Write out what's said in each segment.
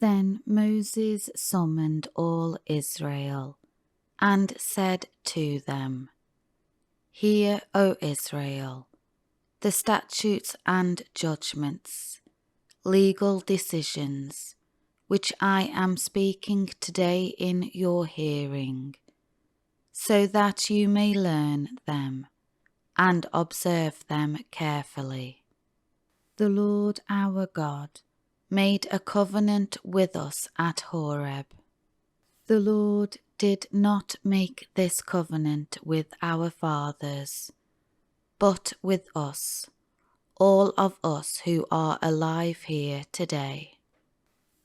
Then Moses summoned all Israel and said to them, Hear, O Israel, the statutes and judgments, legal decisions, which I am speaking today in your hearing, so that you may learn them and observe them carefully. The Lord our God made a covenant with us at Horeb. The Lord did not make this covenant with our fathers, but with us, all of us who are alive here today.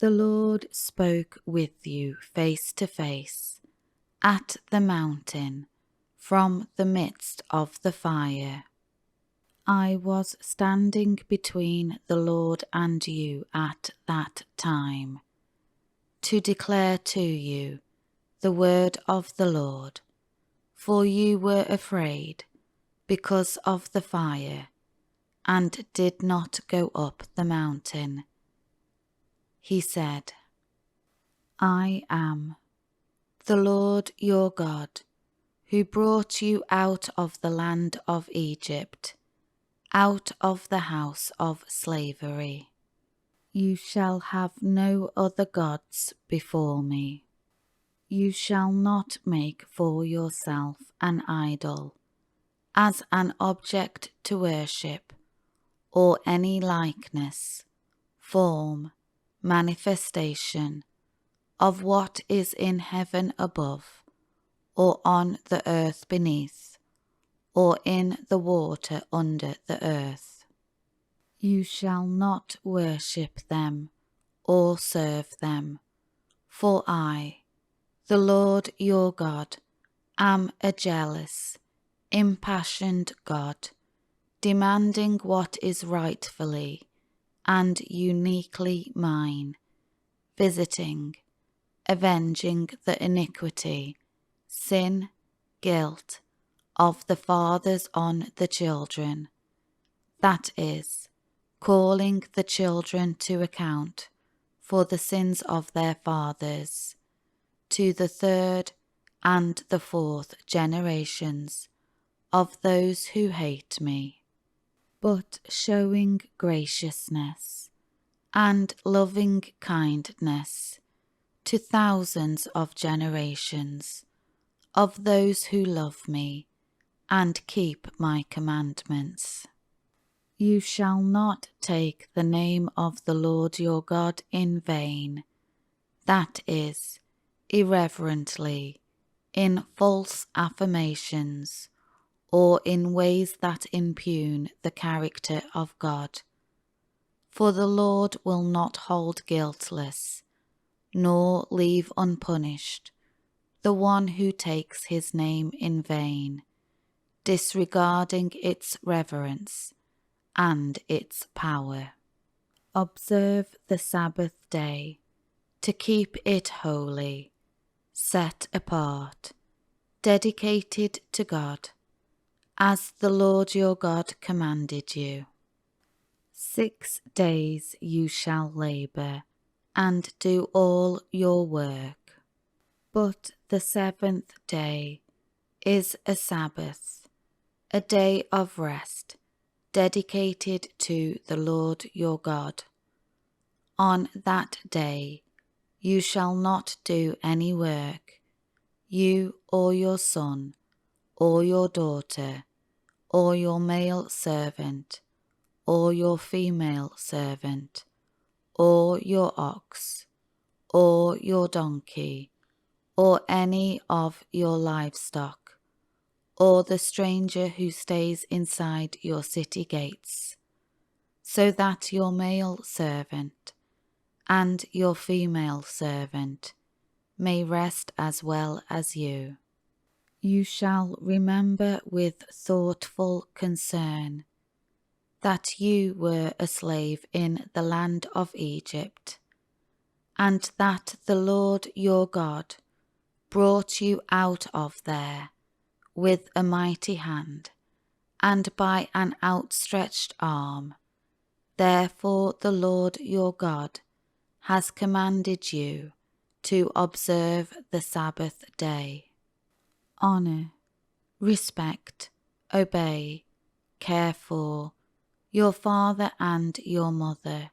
The Lord spoke with you face to face at the mountain from the midst of the fire. I was standing between the Lord and you at that time, to declare to you the word of the Lord, for you were afraid because of the fire, and did not go up the mountain. He said, I am the Lord your God, who brought you out of the land of Egypt, out of the house of slavery. You shall have no other gods before me. You shall not make for yourself an idol, as an object to worship, or any likeness, form, manifestation, of what is in heaven above, or on the earth beneath, or in the water under the earth. You shall not worship them or serve them, for I, the Lord your God, am a jealous, impassioned God, demanding what is rightfully and uniquely mine, visiting, avenging the iniquity, sin, guilt of the fathers on the children, that is, calling the children to account for the sins of their fathers, to the third and the fourth generations of those who hate me, but showing graciousness and loving kindness to thousands of generations of those who love me and keep my commandments. You shall not take the name of the Lord your God in vain, that is, irreverently, in false affirmations, or in ways that impugn the character of God. For the Lord will not hold guiltless, nor leave unpunished the one who takes his name in vain, disregarding its reverence and its power. Observe the Sabbath day, to keep it holy, set apart, dedicated to God, as the Lord your God commanded you. 6 days you shall labour, and do all your work. But the 7th day is a Sabbath, a day of rest, dedicated to the Lord your God. On that day you shall not do any work, you or your son, or your daughter, or your male servant, or your female servant, or your ox, or your donkey, or any of your livestock, or the stranger who stays inside your city gates, so that your male servant and your female servant may rest as well as you. You shall remember with thoughtful concern that you were a slave in the land of Egypt, and that the Lord your God brought you out of there with a mighty hand and by an outstretched arm. Therefore the Lord your God has commanded you to observe the Sabbath day. Honor, respect, obey, care for your father and your mother,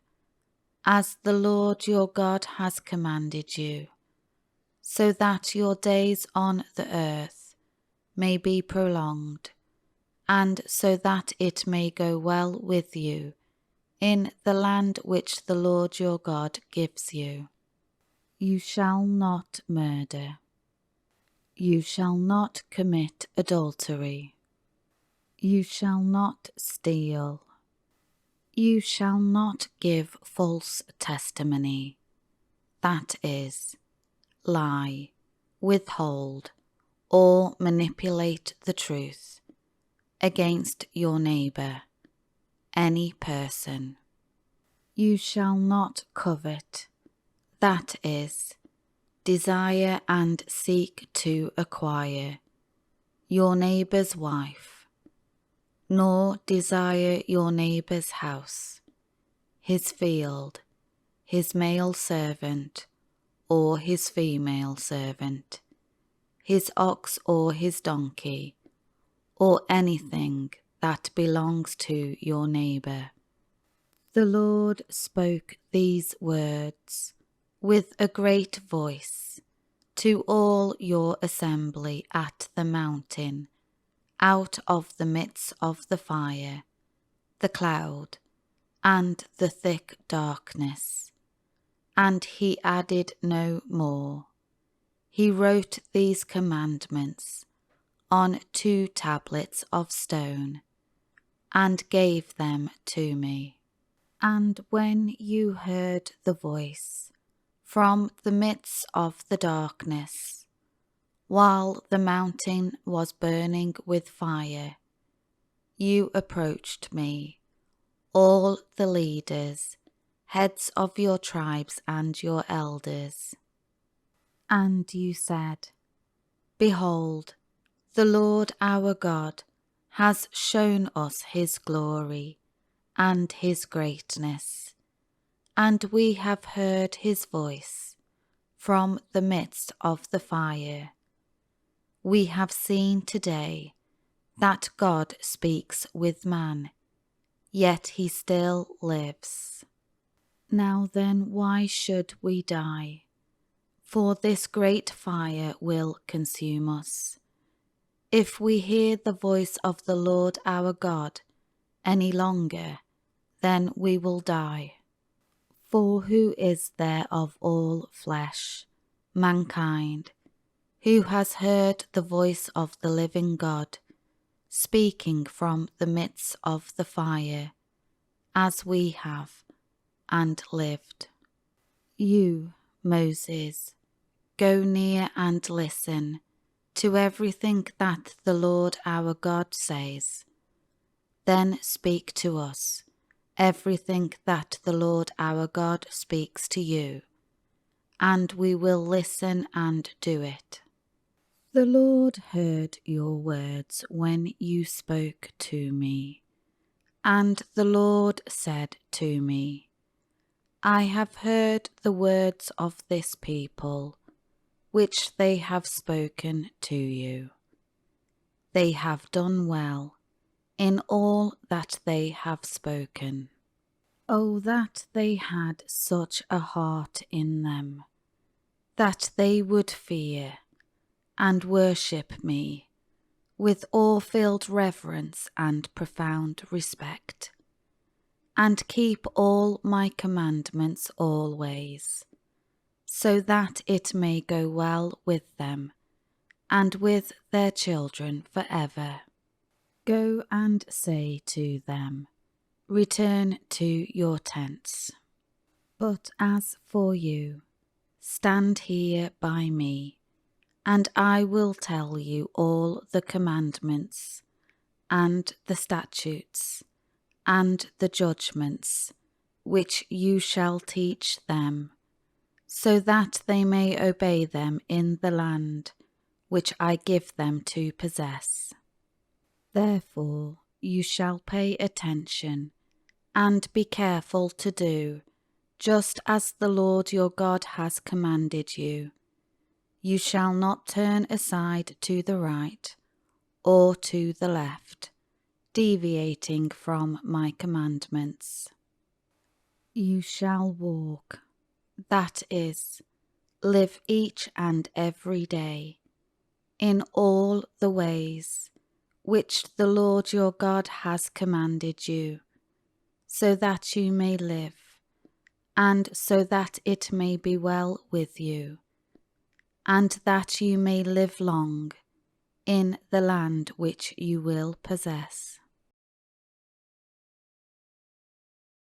as the Lord your God has commanded you, so that your days on the earth may be prolonged, and so that it may go well with you in the land which the Lord your God gives you. You shall not murder. You shall not commit adultery. You shall not steal. You shall not give false testimony, that is, lie, withhold, or manipulate the truth against your neighbour, any person. You shall not covet, that is, desire and seek to acquire your neighbour's wife, nor desire your neighbour's house, his field, his male servant, or his female servant, his ox or his donkey, or anything that belongs to your neighbour. The Lord spoke these words with a great voice to all your assembly at the mountain, out of the midst of the fire, the cloud, and the thick darkness. And he added no more. He wrote these commandments on 2 tablets of stone, and gave them to me. And when you heard the voice from the midst of the darkness, while the mountain was burning with fire, you approached me, all the leaders, heads of your tribes and your elders. And you said, Behold, the Lord our God has shown us his glory and his greatness, and we have heard his voice from the midst of the fire. We have seen today that God speaks with man, yet he still lives. Now then, why should we die? For this great fire will consume us. If we hear the voice of the Lord our God any longer, then we will die. For who is there of all flesh, mankind, who has heard the voice of the living God, speaking from the midst of the fire, as we have, and lived? You, Moses, go near and listen to everything that the Lord our God says. Then speak to us everything that the Lord our God speaks to you, and we will listen and do it. The Lord heard your words when you spoke to me, and the Lord said to me, I have heard the words of this people, which they have spoken to you. They have done well in all that they have spoken. Oh, that they had such a heart in them, that they would fear and worship me with awe-filled reverence and profound respect, and keep all my commandments always, so that it may go well with them and with their children forever. Go and say to them, Return to your tents. But as for you, stand here by me, and I will tell you all the commandments, and the statutes, and the judgments, which you shall teach them, so that they may obey them in the land which I give them to possess. Therefore you shall pay attention, and be careful to do just as the Lord your God has commanded you. You shall not turn aside to the right or to the left, deviating from my commandments. You shall walk, that is, live each and every day, in all the ways which the Lord your God has commanded you, so that you may live, and so that it may be well with you, and that you may live long in the land which you will possess.